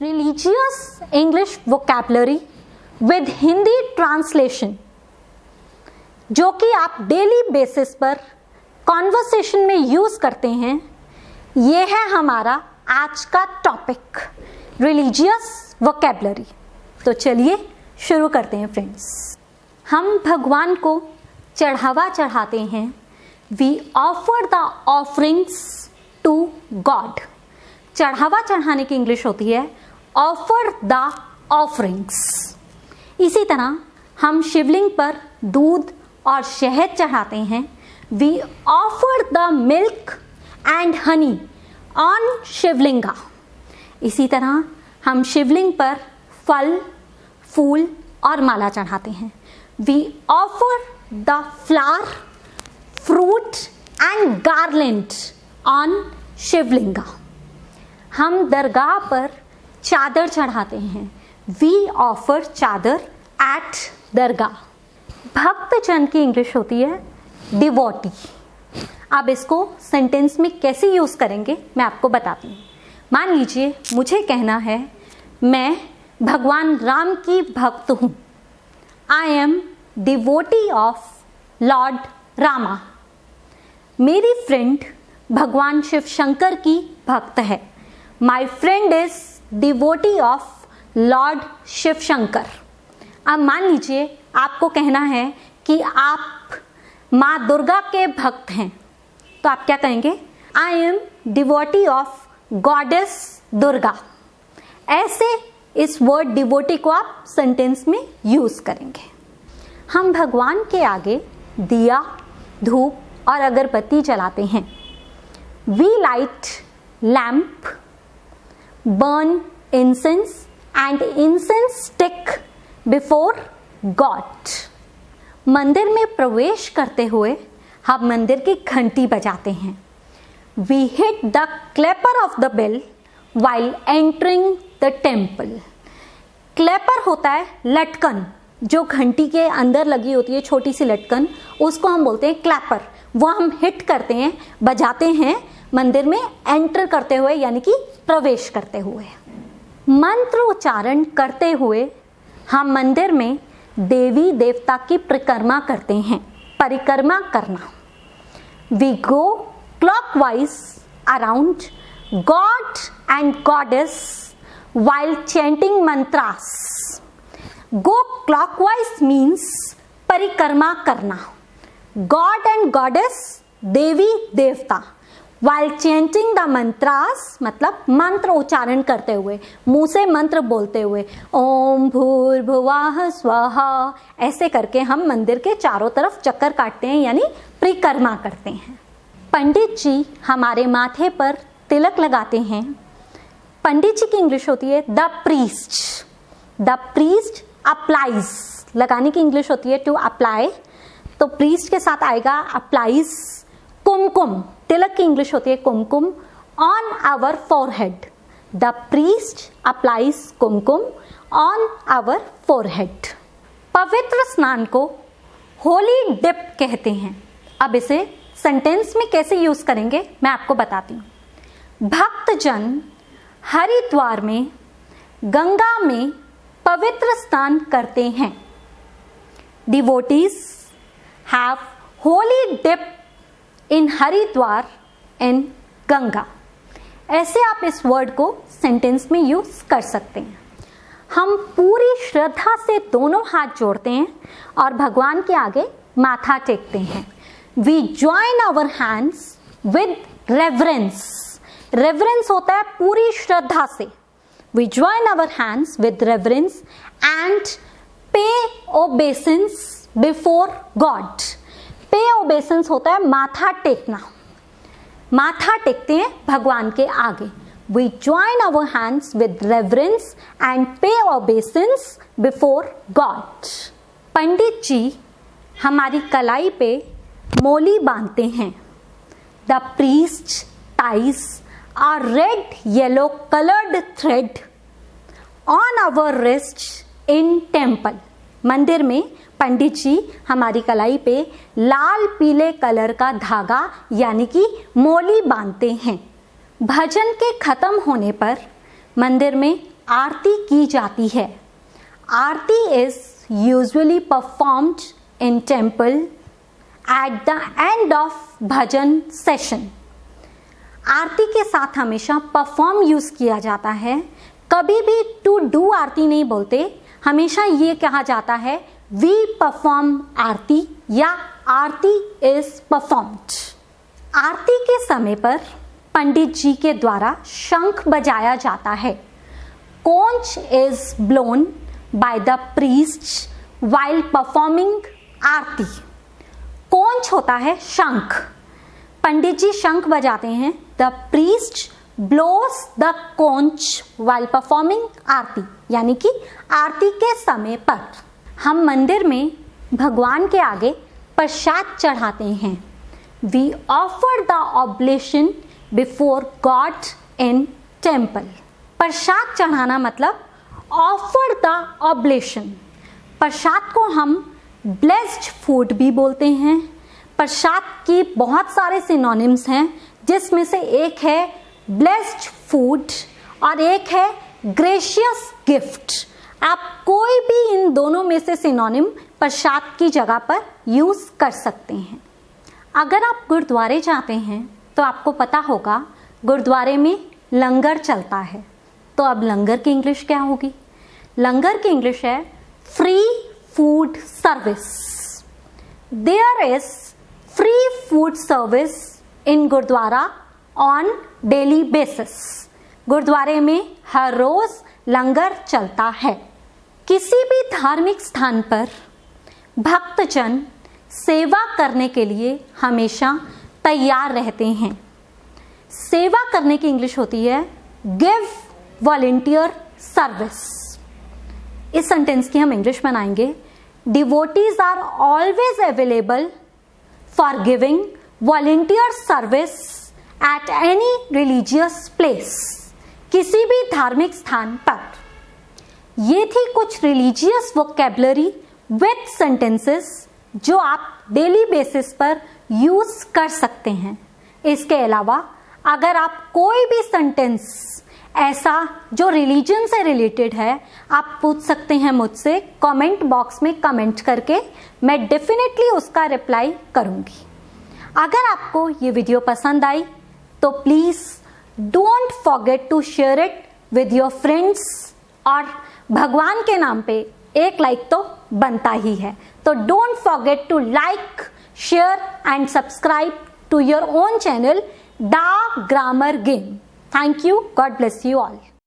religious English vocabulary with Hindi translation, जो कि आप डेली बेसिस पर कॉन्वर्सेशन में यूज करते हैं। ये है हमारा आज का टॉपिक, रिलीजियस वोकैबुलरी। तो चलिए शुरू करते हैं फ्रेंड्स। हम भगवान को चढ़ावा चढ़ाते हैं। We offer the offerings to God. चढ़ावा चढ़ाने की इंग्लिश होती है ऑफर द ऑफरिंग्स। इसी तरह हम शिवलिंग पर दूध और शहद चढ़ाते हैं। We offer the milk and honey on Shivalinga. इसी तरह हम शिवलिंग पर फल, फूल और माला चढ़ाते हैं। We offer the flower, fruit and garland on Shivalinga. हम दरगाह पर चादर चढ़ाते हैं। We offer chadar at dargah. भक्त जन की इंग्लिश होती है डिवोटी। अब इसको सेंटेंस में कैसे यूज करेंगे मैं आपको बताती हूँ। मान लीजिए मुझे कहना है मैं भगवान राम की भक्त हूँ। I am devotee of lord Rama. मेरी फ्रेंड भगवान शिव शंकर की भक्त है। My friend is devotee of lord Shiv Shankar. अब मान लीजिए आपको कहना है कि आप माँ दुर्गा के भक्त हैं, तो आप क्या कहेंगे? आई am devotee of goddess Durga. ऐसे इस वर्ड डिवोटी को आप सेंटेंस में यूज करेंगे। हम भगवान के आगे दिया, धूप और अगरबत्ती जलाते हैं। We light lamp, burn incense and incense stick before God. मंदिर में प्रवेश करते हुए हम मंदिर की घंटी बजाते हैं। We hit the clapper of the bell while entering the temple. Clapper होता है लटकन, जो घंटी के अंदर लगी होती है छोटी सी लटकन, उसको हम बोलते हैं क्लैपर। वो हम हिट करते हैं, बजाते हैं मंदिर में एंटर करते हुए, यानी कि प्रवेश करते हुए। मंत्र उच्चारण करते हुए हम मंदिर में देवी देवता की परिक्रमा करते हैं। परिक्रमा करना। We go clockwise around God and goddess while chanting mantras. Go clockwise means परिक्रमा करना। God and goddess, देवी देवता, while chanting the mantras मतलब मंत्र उच्चारण करते हुए, मुंह से मंत्र बोलते हुए, ओम भूर्भुवः स्वहा, ऐसे करके हम मंदिर के चारों तरफ चक्कर काटते हैं, यानी परिक्रमा करते हैं। पंडित जी हमारे माथे पर तिलक लगाते हैं। पंडित जी की इंग्लिश होती है the priest. The priest applies. लगाने की इंग्लिश होती है टू अप्लाई, तो प्रीस्ट के साथ आएगा अप्लाइज। कुमकुम, तिलक की इंग्लिश होती है kumkum. On our forehead. The priest applies kumkum on our forehead. पवित्र स्नान को होली डिप कहते हैं। अब इसे सेंटेंस में कैसे यूज करेंगे मैं आपको बताती हूँ। भक्तजन हरिद्वार में गंगा में पवित्र स्नान करते हैं। Devotees have holy dip in Haridwar in Ganga. ऐसे आप इस वर्ड को सेंटेंस में यूज कर सकते हैं। हम पूरी श्रद्धा से दोनों हाथ जोड़ते हैं और भगवान के आगे माथा टेकते हैं। We join our hands with reverence. Reverence होता है पूरी श्रद्धा से। We join our hands with reverence and pay obeisance before God. Pay obeisance होता है माथा टेकना। माथा टेकते हैं भगवान के आगे। We join our hands with reverence and pay obeisance before God. Pandit ji हमारी कलाई पे मोली बांधते हैं। The priest ties a red yellow colored thread on our wrist in temple. मंदिर में पंडित जी हमारी कलाई पे लाल पीले कलर का धागा यानी कि मोली बांधते हैं। भजन के खत्म होने पर मंदिर में आरती की जाती है। Aarti is usually performed in temple at the end of bhajan session. Aarti के साथ हमेशा परफॉर्म यूज किया जाता है, कभी भी टू डू आरती नहीं बोलते, हमेशा ये कहा जाता है वी परफॉर्म आरती या आरती इज परफॉर्म्ड। आरती के समय पर पंडित जी के द्वारा शंख बजाया जाता है। conch is blown by the priest while performing Aarti. conch होता है शंख, पंडित जी शंख बजाते हैं। The priest blows the conch while performing आरती, यानी कि आरती के समय पर हम मंदिर में भगवान के आगे प्रसाद चढ़ाते हैं। We offer the oblation before God in temple। प्रसाद चढ़ाना मतलब offer the oblation। प्रसाद को हम blessed food भी बोलते हैं। प्रसाद की बहुत सारे सिनोनिम्स हैं, जिसमें से एक है blessed food और एक है gracious gift। आप कोई भी इन दोनों में से सिनोनिम प्रसाद की जगह पर यूज कर सकते हैं। अगर आप गुरुद्वारे जाते हैं तो आपको पता होगा गुरुद्वारे में लंगर चलता है। तो अब लंगर की इंग्लिश क्या होगी? लंगर की इंग्लिश है free food service. There is free food service in gurudwara on daily basis. गुरुद्वारे में हर रोज लंगर चलता है। किसी भी धार्मिक स्थान पर भक्तजन सेवा करने के लिए हमेशा तैयार रहते हैं। सेवा करने की इंग्लिश होती है गिव वॉलंटियर सर्विस। इस सेंटेंस की हम इंग्लिश बनाएंगे devotees are always available for giving volunteer service at any religious place. किसी भी धार्मिक स्थान पर। ये थी कुछ रिलीजियस वोकैबुलरी विथ सेंटेंसेस जो आप डेली बेसिस पर यूज कर सकते हैं। इसके अलावा अगर आप कोई भी सेंटेंस ऐसा जो रिलीजन से रिलेटेड है, आप पूछ सकते हैं मुझसे कमेंट बॉक्स में कमेंट करके, मैं डेफिनेटली उसका रिप्लाई करूंगी। अगर आपको ये वीडियो पसंद आई तो please don't forget to share it with your friends, और भगवान के नाम पे एक लाइक तो बनता ही है। तो don't forget to like, share and subscribe to your own channel the grammar game. Thank you, God bless you all.